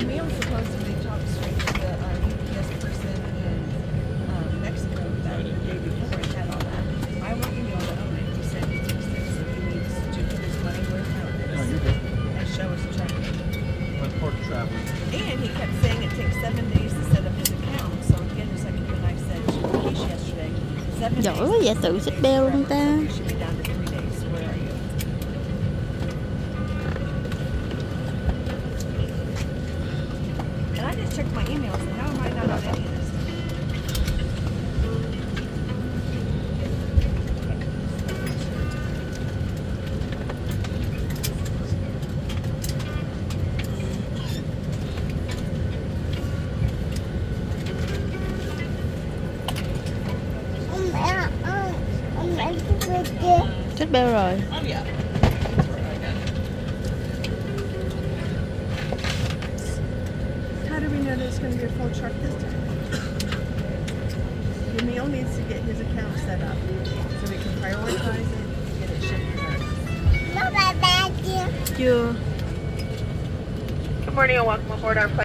Emil supposedly talked straight to the UPS person in Mexico that the day before and had all that. I want Emil to own it. He said he thinks that so he needs to put his money where his mouth is. No, you're good. And show us a check. Report traveling. And he kept saying it takes 7 days to set up his account. So again, just like you and I said to Keisha yesterday, 7 days. Giỏi quá vậy, tự xách beo luôn ta. You should be down to 3 days. So where are you? And I just checked my emails, and how am I not on any of this? Xách beo rồi. Oh yeah. How do we know that it's going to be a full truck this time? Emil needs to get his account set up so we can prioritize it and get it shipped to us. Chưa. Good morning and welcome aboard our flight.